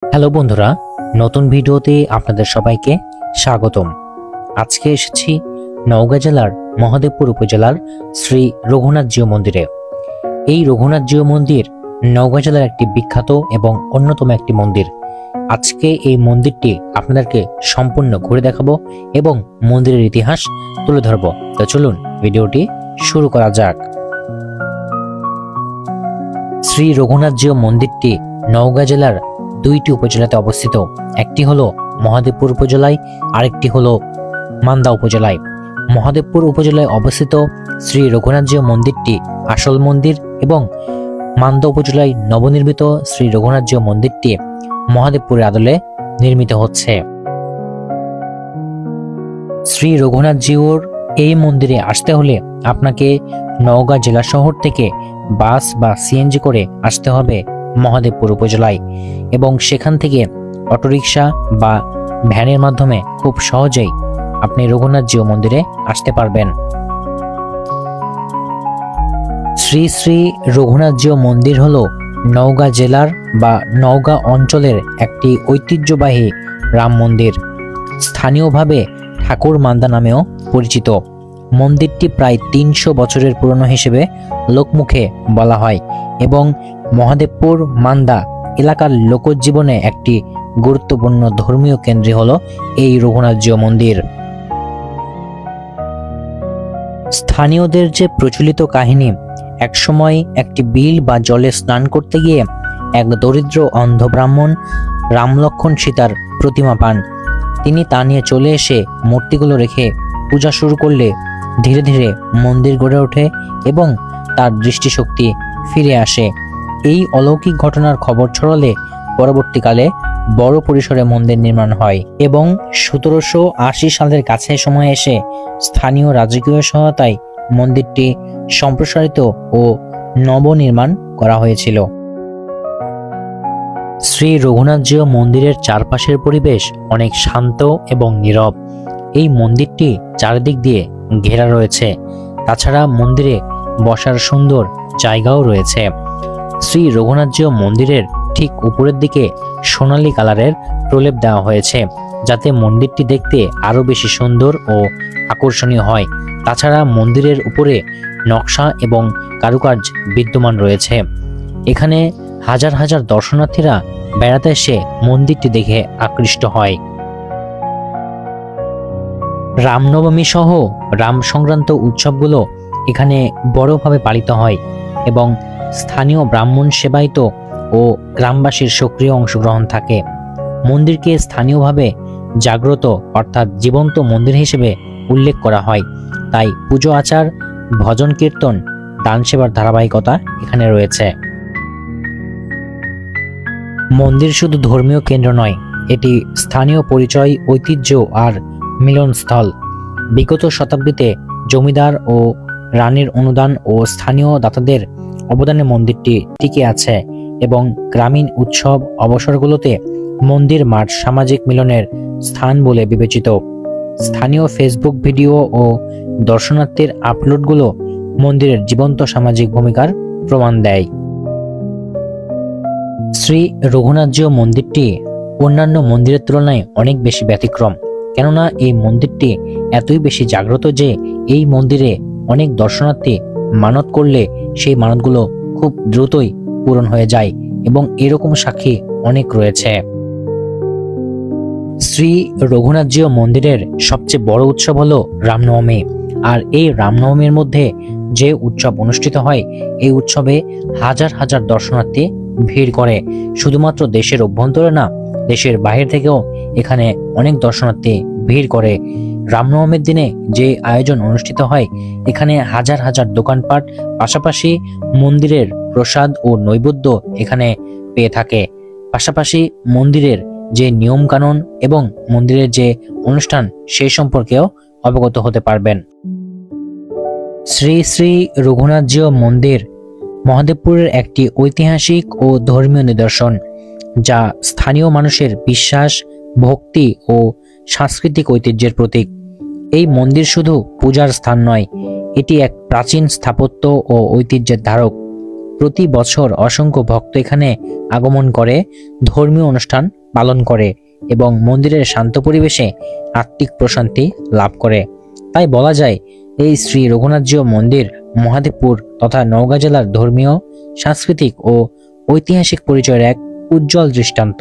Hello বন্ধুরা, নতুন ভিডিওতে আপনাদের সবাইকে স্বাগতম। আজকে এসেছি নওগাঁ জেলার মহাদেবপুর উপজেলার শ্রী রঘুনাথ জিউ মন্দিরে। এই রঘুনাথ জিউ মন্দির নওগাঁ জেলার একটি বিখ্যাত এবং অন্যতম একটি মন্দির। আজকে এই মন্দিরটি আপনাদেরকে সম্পূর্ণ ঘুরে দেখাবো এবং মন্দিরের ইতিহাস তুলে ধরবো। তো চলুন ভিডিওটি শুরু করা যাক। শ্রী রঘুনাথ জিউ মন্দিরটি নওগাঁ জেলার দুইটি উপজেলাতে অবস্থিত। একটি হলো মহাদেবপুর উপজেলায়, আরেকটি হলো মান্দা উপজেলায়। মহাদেবপুর উপজেলায় অবস্থিত শ্রী রঘুনাথ জিউ মন্দিরটি আসল মন্দির এবং মান্দা উপজেলায় নবনির্মিত শ্রী রঘুনাথ জিউ মন্দিরটি মহাদেবপুরের আদলে নির্মিত হচ্ছে। শ্রী রঘুনাথ জিউর এই মন্দিরে আসতে হলে আপনাকে নওগাঁ জেলা শহর থেকে বাস বা সিএনজি করে আসতে হবে মহাদেবপুর উপজেলায়, এবং সেখান থেকে অটোরিকশা বা ভ্যানের মাধ্যমে খুব সহজেই আপনি রঘুনাথ জিউ মন্দিরে আসতে পারবেন। শ্রী শ্রী রঘুনাথ জিউ মন্দির হলো নওগাঁ জেলার বা নওগাঁ অঞ্চলের একটি ঐতিহ্যবাহী রাম মন্দির, স্থানীয়ভাবে ঠাকুর মান্দা নামেও পরিচিত। মন্দিরটি প্রায় 300 বছরের পুরনো হিসেবে লোকমুখে বলা হয় এবং মহাদেবপুর মান্দা এলাকার লোকজীবনে একটি গুরুত্বপূর্ণ ধর্মীয় কেন্দ্র হলো এই রঘুনাথ জিউ মন্দির। স্থানীয়দের যে প্রচলিত কাহিনী, একসময় একটি বিল বা জলে স্নান করতে গিয়ে এক দরিদ্র অন্ধ ব্রাহ্মণ রাম লক্ষ্মণ সীতার প্রতিমা পান। তিনি তা নিয়ে চলে এসে মূর্তিগুলো রেখে পূজা শুরু করলে ধীরে ধীরে মন্দির গড়ে ওঠে এবং তার দৃষ্টিশক্তি ফিরে আসে। এই অলৌকিক ঘটনার খবর ছড়ালে পরবর্তীকালে বড় পরিসরে মন্দির নির্মাণ হয় এবং 1780 সালের কাছে সময়ে এসে স্থানীয় রাজকীয় সহায়তায় মন্দিরটি সম্প্রসারিত ও নবনির্মাণ করা হয়েছিল। শ্রী রঘুনাথ জিউ মন্দিরের চারপাশের পরিবেশ অনেক শান্ত এবং নীরব। এই মন্দিরটি চারিদিক দিয়ে ঘেরা রয়েছে। তাছাড়া মন্দিরে বসার সুন্দর জায়গাও রয়েছে। শ্রী রঘুনাথ জিউ মন্দিরের ঠিক উপরের দিকে সোনালী কালারের প্রলেপ দেওয়া হয়েছে, যাতে মন্দিরটি দেখতে আরো বেশি সুন্দর ও আকর্ষণীয় হয়। তাছাড়া মন্দিরের উপরে নকশা এবং কারুকার্য বিদ্যমান রয়েছে। এখানে হাজার হাজার দর্শনার্থীরা বেড়াতে এসে মন্দিরটি দেখে আকৃষ্ট হয়। রামনবমী সহ রাম সংক্রান্ত উৎসবগুলো এখানে বড়ভাবে পালিত হয় এবং স্থানীয় ব্রাহ্মণ সেবায়িত ও গ্রামবাসীর সক্রিয় অংশগ্রহণ থাকে। মন্দিরকে স্থানীয়ভাবে জাগ্রত অর্থাৎ জীবন্ত মন্দির হিসেবে উল্লেখ করা হয়। তাই পুজো আচার, ভজন কীর্তন, দান সেবার ধারাবাহিকতা এখানে রয়েছে। মন্দির শুধু ধর্মীয় কেন্দ্র নয়, এটি স্থানীয় পরিচয়, ঐতিহ্য আর মিলনস্থল। বিগত শতাব্দীতে জমিদার ও রানীর অনুদান ও স্থানীয় দাতাদের অবদানে মন্দিরটি টিকে আছে এবং গ্রামীণ উৎসব অবসরগুলোতে মন্দির মাঠ সামাজিক মিলনের স্থান বলে বিবেচিত। স্থানীয় ফেসবুক ভিডিও ও দর্শনার্থীর আপলোডগুলো মন্দিরের জীবন্ত সামাজিক ভূমিকার প্রমাণ দেয়। শ্রী রঘুনাথ জিউ মন্দিরটি অন্যান্য মন্দিরের তুলনায় অনেক বেশি ব্যতিক্রম, কেননা এই মন্দিরটি এতই বেশি জাগ্রত যে এই মন্দিরে অনেক দর্শনার্থী মানত করলে সেই মানতগুলো খুব দ্রুতই পূরণ হয়ে যায় এবং এরকম সাক্ষী অনেক রয়েছে। শ্রী রঘুনাথ জিউ মন্দিরের সবচেয়ে বড় উৎসব হলো রামনবমী। আর এই রামনবমীর মধ্যে যে উৎসব অনুষ্ঠিত হয়, এই উৎসবে হাজার হাজার দর্শনার্থী ভিড় করে। শুধুমাত্র দেশের অভ্যন্তরে না, দেশের বাইরে থেকেও এখানে অনেক দর্শনার্থী ভিড় করে। রামনবমীর দিনে যে আয়োজন অনুষ্ঠিত হয়, এখানে হাজার হাজার দোকানপাট, পাশাপাশি মন্দিরের প্রসাদ ও নৈবেদ্য এখানে পেয়ে থাকে। পাশাপাশি মন্দিরের যে নিয়ম কানুন এবং মন্দিরের যে অনুষ্ঠান সেই সম্পর্কেও অবগত হতে পারবেন। শ্রী শ্রী রঘুনাথ জিউ মন্দির মহাদেবপুরের একটি ঐতিহাসিক ও ধর্মীয় নিদর্শন, যা স্থানীয় মানুষের বিশ্বাস, ভক্তি ও সাংস্কৃতিক ঐতিহ্যের প্রতীক। এই মন্দির শুধু পূজার স্থান নয়, এটি এক প্রাচীন স্থাপত্য ও ঐতিহ্যের ধারক। প্রতি বছর অসংখ্য ভক্ত এখানে আগমন করে, ধর্মীয় অনুষ্ঠান পালন করে এবং মন্দিরের শান্ত পরিবেশে আত্মিক প্রশান্তি লাভ করে। তাই বলা যায় এই শ্রী রঘুনাথজিউ মন্দির মহাদেবপুর তথা নওগাঁ জেলার ধর্মীয়, সাংস্কৃতিক ও ঐতিহাসিক পরিচয়ের এক উজ্জ্বল দৃষ্টান্ত।